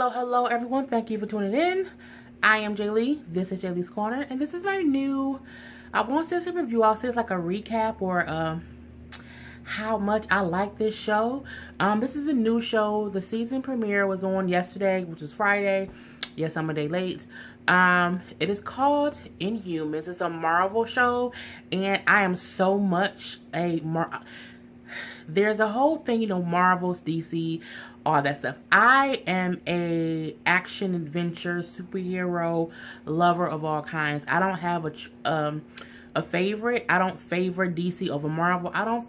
Hello everyone. Thank you for tuning in. I am Jay Lee. This is Jay Lee's Corner, and this is my new, I won't say it's a review, I'll say it's like a recap or how much I like this show. This is a new show. The season premiere was on yesterday, which is Friday. Yes, I'm a day late. It is called Inhumans. It's a Marvel show, and I am so much there's a whole thing, you know, Marvel's, DC, all that stuff. I am a action adventure superhero lover of all kinds. I don't have a favorite. I don't favor DC over Marvel. I don't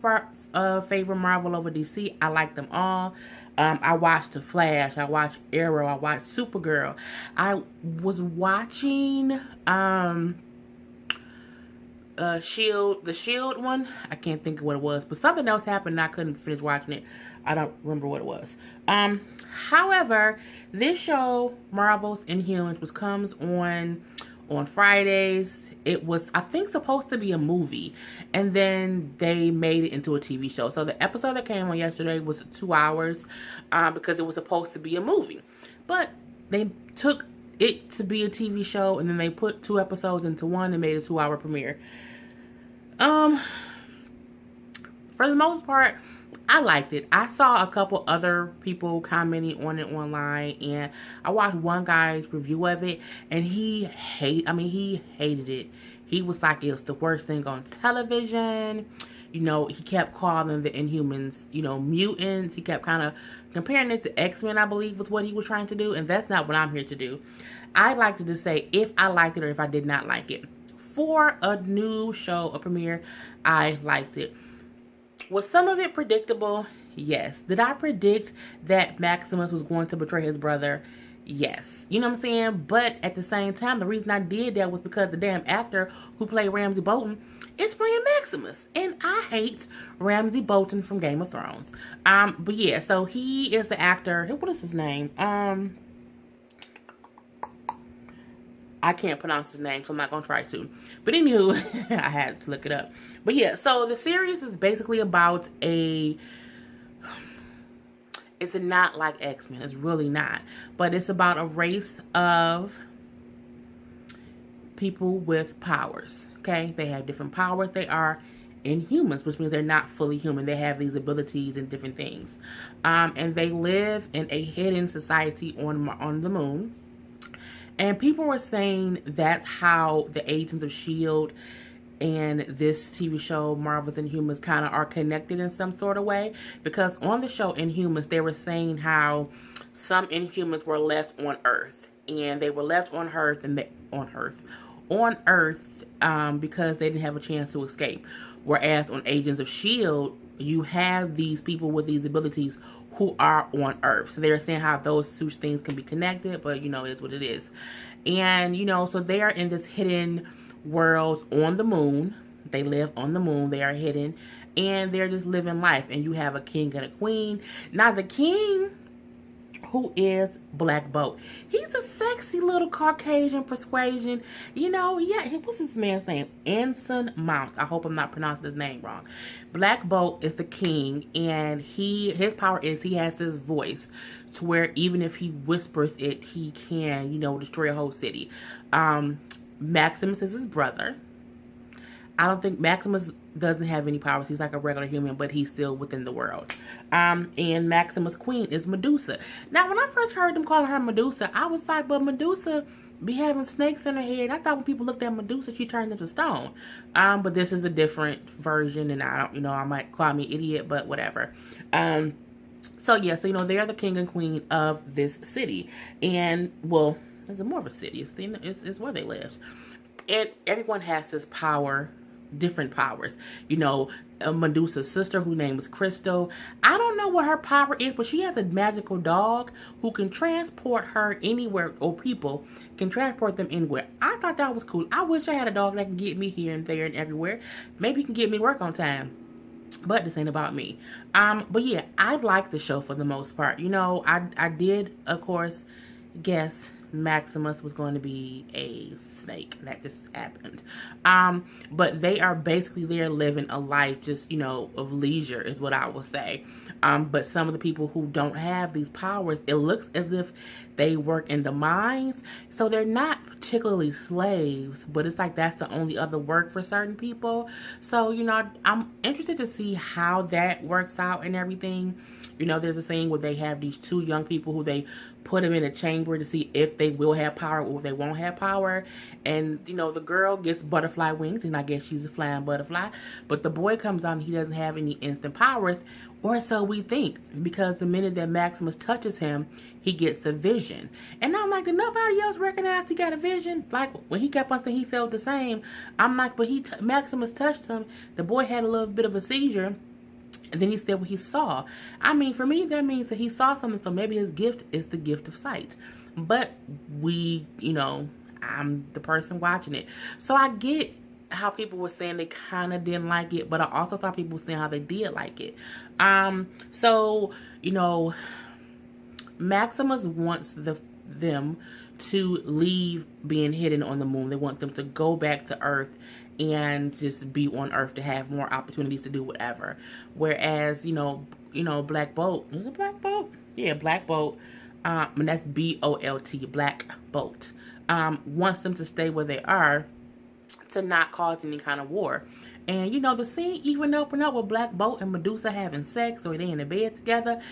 favor Marvel over DC. I like them all. I watched The Flash. I watched Arrow. I watched Supergirl. I was watching the Shield one. I can't think of what it was, but something else happened and I couldn't finish watching it. I don't remember what it was. However, this show, Marvel's Inhumans, which comes on Fridays. It was, I think, supposed to be a movie, and then they made it into a TV show. So the episode that came on yesterday was 2 hours because it was supposed to be a movie, but they took it to be a TV show, and then they put 2 episodes into one and made a 2-hour premiere. For the most part, I liked it. I saw a couple other people commenting on it online, and I watched one guy's review of it, and he hated it. He was like, it was the worst thing on television. You know, he kept calling the Inhumans, you know, mutants. He kept kind of comparing it to X-Men, I believe, was what he was trying to do. And that's not what I'm here to do. I like to just say if I liked it or if I did not like it. For a new show, a premiere, I liked it. Was some of it predictable? Yes. Did I predict that Maximus was going to betray his brother? Yes. You know what I'm saying? But at the same time, the reason I did that was because the damn actor who played Ramsay Bolton is playing Maximus. And I hate Ramsay Bolton from Game of Thrones. But yeah, so he is the actor. What is his name? I can't pronounce his name, so I'm not going to try to. But anywho, I had to look it up. But yeah, so the series is basically about it's not like X-Men. It's really not. But it's about a race of people with powers. Okay? They have different powers. They are Inhumans, which means they're not fully human. They have these abilities and different things. And they live in a hidden society on the moon. And people were saying that's how the Agents of S.H.I.E.L.D. and this TV show, Marvel's Inhumans, kind of are connected in some sort of way. Because on the show Inhumans, they were saying how some Inhumans were left on Earth. And they were left on Earth because they didn't have a chance to escape. Whereas on Agents of S.H.I.E.L.D., you have these people with these abilities who are on Earth. So they're saying how those two things can be connected, but you know, it's what it is. And you know, so they are in this hidden world on the moon. They live on the moon. They are hidden, and they're just living life. And you have a king and a queen. Now the king, who is Black Bolt, he's a sexy little Caucasian persuasion. You know, yeah, what's his man's name? Anson Mount. I hope I'm not pronouncing his name wrong. Black Bolt is the king, and his power is he has this voice to where even if he whispers it, he can, you know, destroy a whole city. Maximus is his brother. I don't think Maximus doesn't have any powers. He's like a regular human, but he's still within the world. And Maximus' queen is Medusa. Now, when I first heard them calling her Medusa, I was like, but Medusa be having snakes in her head. I thought when people looked at Medusa, she turned into stone. But this is a different version, and I don't, you know, I might call me idiot, but whatever. So yeah, so you know, they're the king and queen of this city. And, well, it's more of a city. It's where they live. And everyone has this power, different powers. You know, Medusa's sister, whose name is Crystal. I don't know what her power is, but she has a magical dog who can transport her anywhere, or people can transport them anywhere. I thought that was cool. I wish I had a dog that can get me here and there and everywhere. Maybe he can get me to work on time. But this ain't about me. But yeah, I like the show for the most part. You know, I did, of course, guess Maximus was going to be a snake. That just happened. But they are basically there living a life just, you know, of leisure is what I will say. But some of the people who don't have these powers, it looks as if they work in the mines. So they're not particularly slaves, but it's like that's the only other work for certain people. So, you know, I'm interested to see how that works out and everything. You know, there's a saying where they have these two young people who they put them in a chamber to see if they will have power or if they won't have power. And, you know, the girl gets butterfly wings, and I guess she's a flying butterfly. But the boy comes out and he doesn't have any instant powers, or so we think. Because the minute that Maximus touches him, he gets a vision. And I'm like, did nobody else recognize he got a vision? Like, when he kept on saying he felt the same, I'm like, but Maximus touched him. The boy had a little bit of a seizure. And then he said what he saw. I mean, for me, that means that he saw something. So maybe his gift is the gift of sight. But we, you know, I'm the person watching it. So I get how people were saying they kind of didn't like it. But I also saw people saying how they did like it. So, you know, Maximus wants them to leave being hidden on the moon. They want them to go back to Earth and just be on Earth to have more opportunities to do whatever. Whereas, you know, Black Bolt, is it Black Bolt? Yeah, Black Bolt, and that's B-O-L-T, Black Bolt, wants them to stay where they are to not cause any kind of war. And, you know, the scene even opened up with Black Bolt and Medusa having sex, or they in the bed together,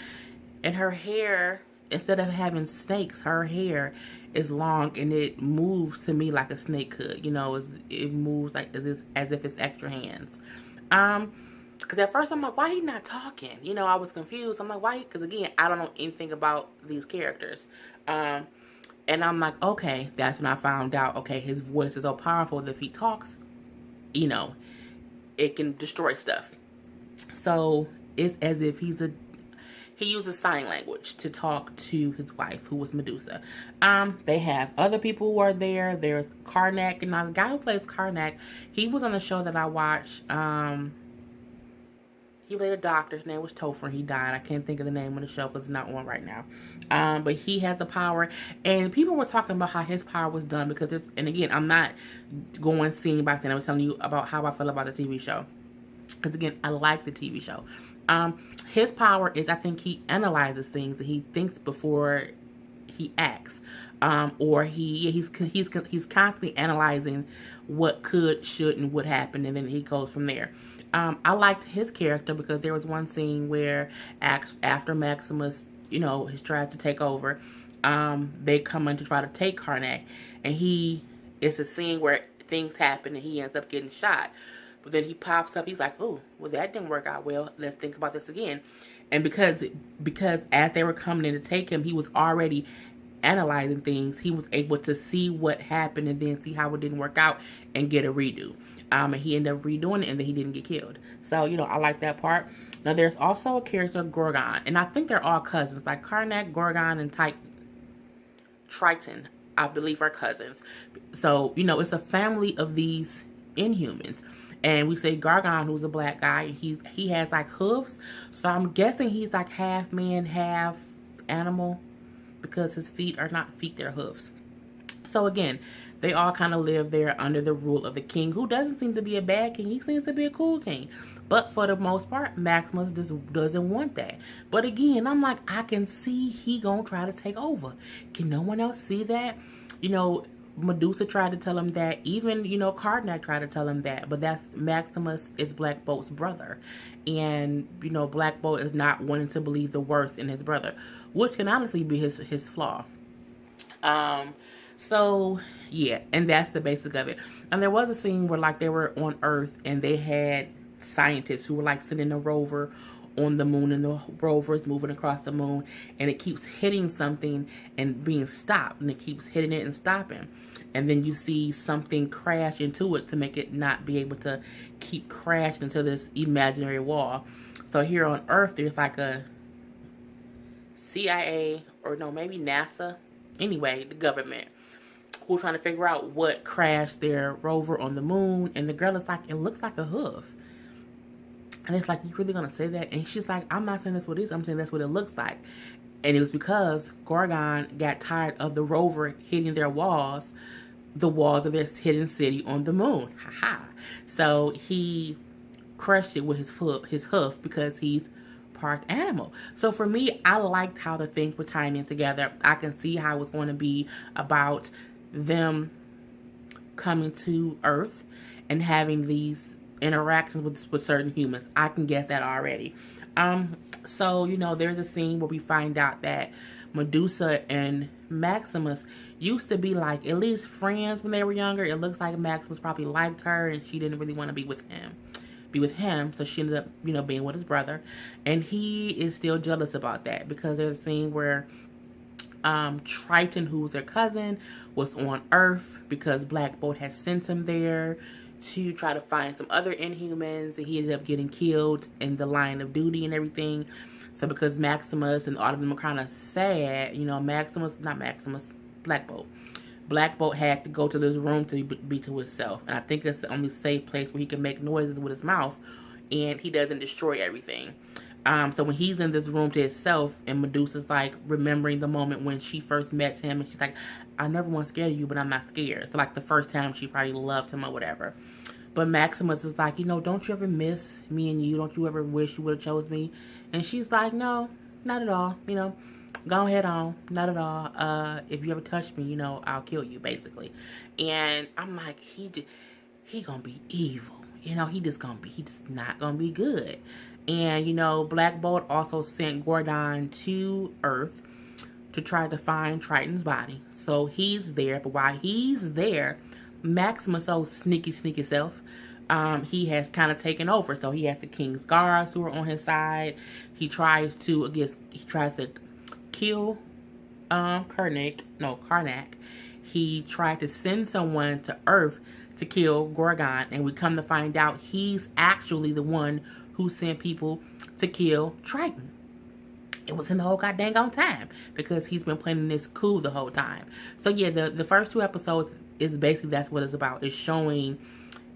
and her hair, instead of having snakes, her hair is long and it moves to me like a snake could. You know, it moves like as if it's extra hands. Because at first I'm like, why he not talking? You know, I was confused. I'm like, why? Because again, I don't know anything about these characters. And I'm like, okay, that's when I found out, okay, his voice is so powerful that if he talks, you know, it can destroy stuff. So it's as if he uses sign language to talk to his wife, who was Medusa. They have other people who are there. There's Karnak, and now the guy who plays Karnak, he was on the show that I watched. He played a doctor. His name was Topher. He died. I can't think of the name of the show because it's not on right now. But he has the power, and people were talking about how his power was done because it's. And again, I'm not going scene by scene. I was telling you about how I feel about the TV show because again, I like the TV show. His power is, I think he analyzes things and he thinks before he acts, or he's constantly analyzing what could, should, and would happen, and then he goes from there. I liked his character because there was one scene where after Maximus, you know, has tried to take over, they come in to try to take Karnak, and it's a scene where things happen and he ends up getting shot. But then he pops up. He's like, oh, well, that didn't work out well. Let's think about this again. And because as they were coming in to take him, he was already analyzing things. He was able to see what happened and then see how it didn't work out and get a redo. And he ended up redoing it, and then he didn't get killed. So, you know, I like that part. Now, there's also a character, Gorgon. And I think they're all cousins. Like Karnak, Gorgon, and Triton, I believe, are cousins. So, you know, it's a family of these Inhumans. And we say Gorgon, who's a black guy, he has like hooves. So I'm guessing he's like half man, half animal, because his feet are not feet, they're hooves. So again, they all kind of live there under the rule of the king, who doesn't seem to be a bad king. He seems to be a cool king. But for the most part, Maximus just doesn't want that. But again, I'm like, I can see he gonna try to take over. Can no one else see that? You know, Medusa tried to tell him that. Even, you know, Karnak tried to tell him that. But that's Maximus is Black Bolt's brother. And, you know, Black Bolt is not wanting to believe the worst in his brother, which can honestly be his flaw. So, yeah, and that's the basic of it. And there was a scene where, like, they were on Earth and they had scientists who were, like, sending a rover on the moon, and the rover is moving across the moon, and it keeps hitting something and being stopped, and it keeps hitting it and stopping. And then you see something crash into it to make it not be able to keep crashing into this imaginary wall. So here on Earth, there's like a CIA, or no, maybe NASA. Anyway, the government, who are trying to figure out what crashed their rover on the moon. And the girl is like, it looks like a hoof. And it's like, you really gonna say that? And she's like, I'm not saying that's what it is. I'm saying that's what it looks like. And it was because Gorgon got tired of the rover hitting their walls the walls of their hidden city on the moon. Haha. So he crushed it with his hoof, because he's part animal. So for me, I liked how the things were tying in together. I can see how it was going to be about them coming to Earth and having these interactions with certain humans. I can guess that already. So, there's a scene where we find out that Medusa and Maximus used to be like at least friends when they were younger. It looks like Maximus probably liked her and she didn't really want to be with him. So she ended up, being with his brother. And he is still jealous about that, because there's a scene where Triton, who was their cousin, was on Earth because Black Bolt had sent him there to try to find some other Inhumans, and he ended up getting killed in the line of duty and everything. So because Maximus and all of them are kind of sad, Black Bolt. Black Bolt had to go to this room to be to himself. And I think it's the only safe place where he can make noises with his mouth and he doesn't destroy everything. So when he's in this room to himself, and Medusa's like remembering the moment when she first met him, and she's like, I never was scared of you, but I'm not scared. So like the first time she probably loved him or whatever. But Maximus is like, don't you ever miss me and you? Don't you ever wish you would have chose me? And she's like, no, not at all. Go ahead on. Not at all. If you ever touch me, I'll kill you, basically. And I'm like, he gonna be evil. He just not gonna be good. And, Black Bolt also sent Gorgon to Earth to try to find Triton's body. So he's there. But while he's there, Maximus, so sneaky self, he has kind of taken over. So he has the King's Guards who are on his side. He tries to kill Karnak. He tried to send someone to Earth to kill Gorgon, and we come to find out he's actually the one who sent people to kill Triton. It was in the whole goddamn on time, because he's been planning this coup the whole time. So yeah, the first 2 episodes is basically, that's what it's about. It's showing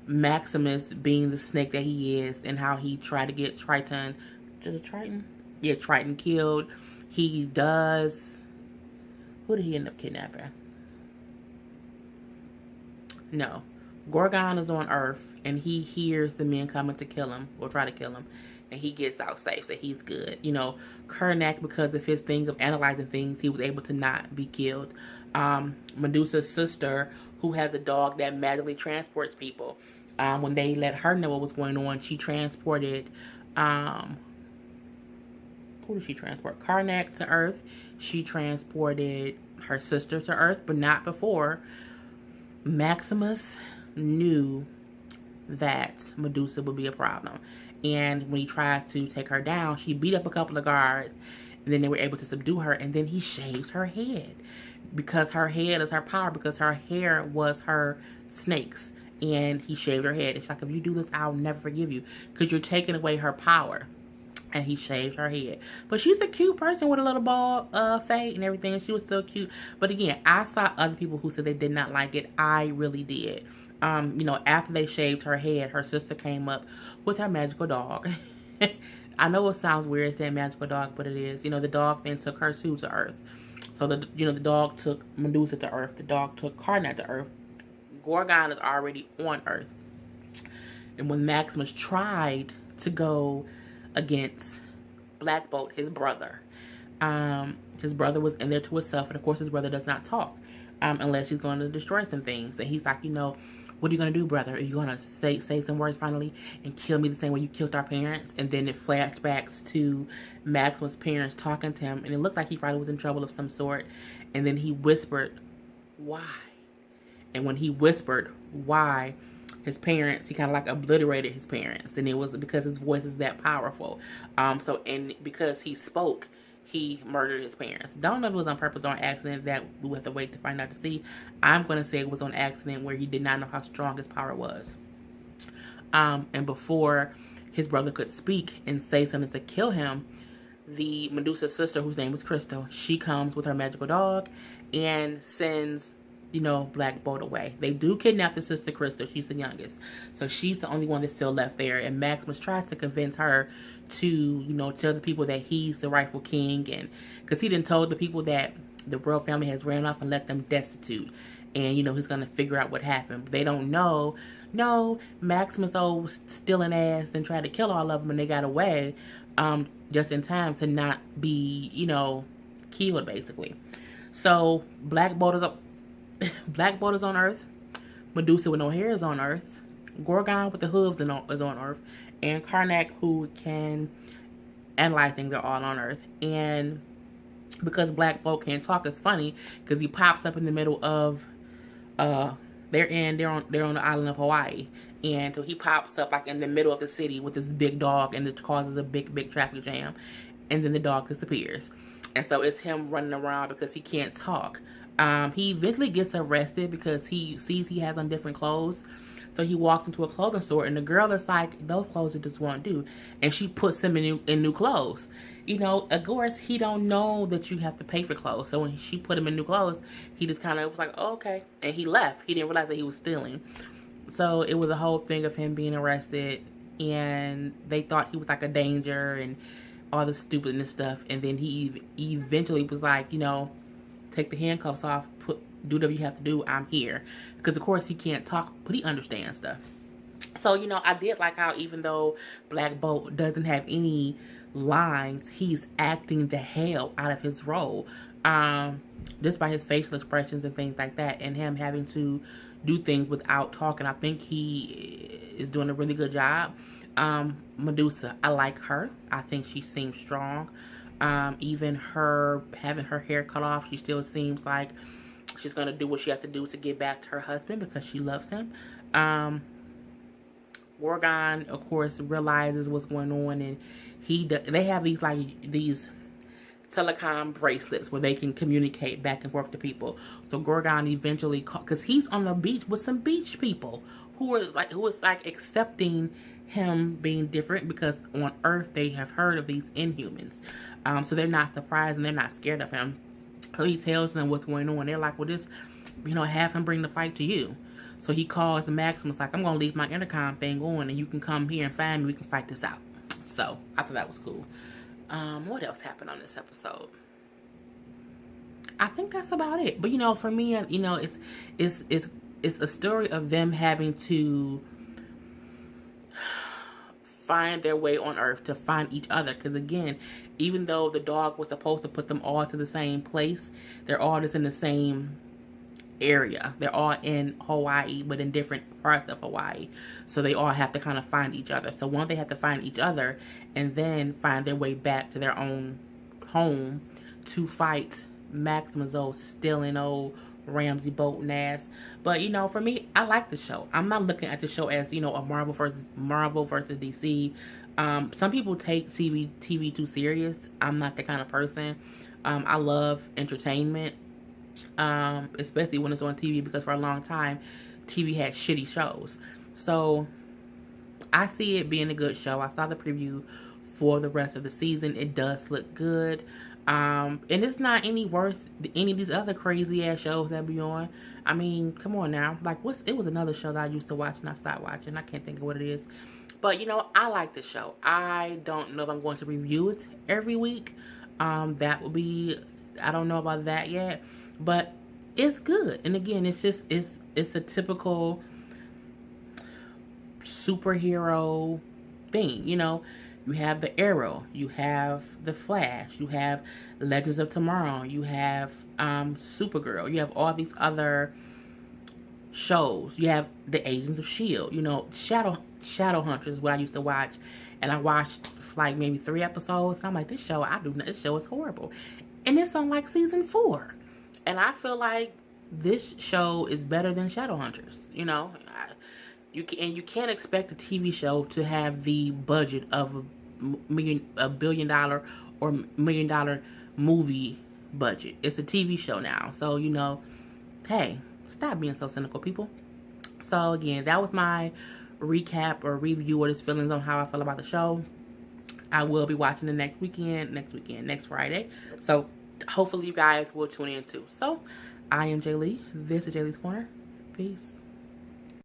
Maximus being the snake that he is, and how he tried to get Triton. Triton killed. He does. Who did he end up kidnapping? No. Gorgon is on Earth, and he hears the men coming to kill him, or try to kill him, and he gets out safe, so he's good. Karnak, because of his thing of analyzing things, he was able to not be killed. Medusa's sister, who has a dog that magically transports people, when they let her know what was going on, she transported, who did she transport? Karnak to Earth. She transported her sister to Earth, but not before Maximus knew that Medusa would be a problem. And when he tried to take her down, she beat up a couple of guards, and then they were able to subdue her, and then he shaves her head, because her head is her power, because her hair was her snake's, and he shaved her head. It's like, if you do this, I'll never forgive you, because you're taking away her power. And he shaved her head. But she's a cute person with a little bald fade and everything. She was still cute. But again, I saw other people who said they did not like it. I really did. After they shaved her head, her sister came up with her magical dog. I know it sounds weird saying magical dog, but it is. The dog then took her too to Earth. So the dog took Medusa to Earth. The dog took Karnak to Earth. Gorgon is already on Earth. And when Maximus tried to go against Black Bolt, his brother was in there to himself, and of course his brother does not talk unless he's going to destroy some things. And he's like, what are you going to do, brother? Are you going to say some words finally and kill me the same way you killed our parents? And then it flashbacks to Maximus' parents talking to him, and it looked like he probably was in trouble of some sort. And then he whispered, why? And when he whispered why, his parents, he kind of like obliterated his parents, and it was because his voice is that powerful. Because he spoke, he murdered his parents. Don't know if it was on purpose or on accident. That we'll have to wait to find out to see. I'm going to say it was on accident, where he did not know how strong his power was. And before his brother could speak and say something to kill him, the Medusa's sister, whose name was Crystal, she comes with her magical dog and sends Black Bolt away. They do kidnap the sister Crystal. She's the youngest. So she's the only one that's still left there. And Maximus tries to convince her to, tell the people that he's the rightful king. And because he done told the people that the royal family has ran off and left them destitute. and he's gonna figure out what happened. But they don't know. No, Maximus was stealing ass and tried to kill all of them, and they got away, just in time to not be, killed basically. So Black Bolt is on Earth. Medusa with no hair is on Earth. Gorgon with the hooves is on Earth, and Karnak, who can analyze things, are all on Earth. And because Black Bolt can't talk, it's funny because he pops up in the middle of they're on the island of Hawaii, and so he pops up like in the middle of the city with this big dog, and it causes a big traffic jam, and then the dog disappears, and so it's him running around because he can't talk. He eventually gets arrested because he sees he has on different clothes. So he walks into a clothing store, and the girl is like, those clothes just won't do. And she puts him in new clothes. Of course, he don't know that you have to pay for clothes. So when she put him in new clothes, he just kind of was like, oh, okay. And he left. He didn't realize that he was stealing. So it was a whole thing of him being arrested. And they thought he was like a danger and all the stupidness stuff. And then he eventually was like, take the handcuffs off, do whatever you have to do, I'm here. Because, of course, he can't talk, but he understands stuff. So, I did like how even though Black Bolt doesn't have any lines, he's acting the hell out of his role. Just by his facial expressions and things like that, and him having to do things without talking. I think he is doing a really good job. Medusa, I like her. I think she seems strong. Even her having her hair cut off, she still seems like she's going to do what she has to do to get back to her husband because she loves him. Gorgon, of course, realizes what's going on, and they have these telecom bracelets where they can communicate back and forth to people. So Gorgon eventually, because he's on the beach with some beach people who is like accepting him being different, because on Earth they have heard of these Inhumans. So they're not surprised and they're not scared of him. So he tells them what's going on. They're like, well, just, have him bring the fight to you. So he calls Maximus like, I'm going to leave my intercom thing on and you can come here and find me. We can fight this out. So I thought that was cool. What else happened on this episode? I think that's about it. But, for me, it's a story of them having to find their way on Earth, to find each other. Because again, even though the dog was supposed to put them all to the same place, they're all just in the same area. They're all in Hawaii, but in different parts of Hawaii. So they all have to kind of find each other. So one, they have to find each other and then find their way back to their own home to fight Maximus stealing old Ramsey Bolton ass. But for me, I like the show. I'm not looking at the show as a Marvel versus DC. Some people take TV too serious. I'm not that kind of person. I love entertainment, especially when it's on TV, because for a long time TV had shitty shows. So I see it being a good show. I saw the preview for the rest of the season. It does look good. And it's not any worse than any of these other crazy ass shows that be on. I mean, come on now. Like, it was another show that I used to watch and I stopped watching. I can't think of what it is. But, I like the show. I don't know if I'm going to review it every week. That would be, I don't know about that yet. But it's good. And again, it's a typical superhero thing, You have the Arrow, you have the Flash, you have Legends of Tomorrow, you have Supergirl, you have all these other shows. You have the Agents of S.H.I.E.L.D. Shadowhunters is what I used to watch, and I watched like maybe 3 episodes. And I'm like, this show is horrible, and it's on like season 4, and I feel like this show is better than Shadowhunters. You can't expect a TV show to have the budget of a $1 billion or $1 million movie budget. It's a TV show now, so hey, stop being so cynical, people. So again, that was my recap or review of his feelings on how I feel about the show. I will be watching the next Friday. So hopefully you guys will tune in too. So I am Jay Lee. This is Jay Lee's Corner. Peace.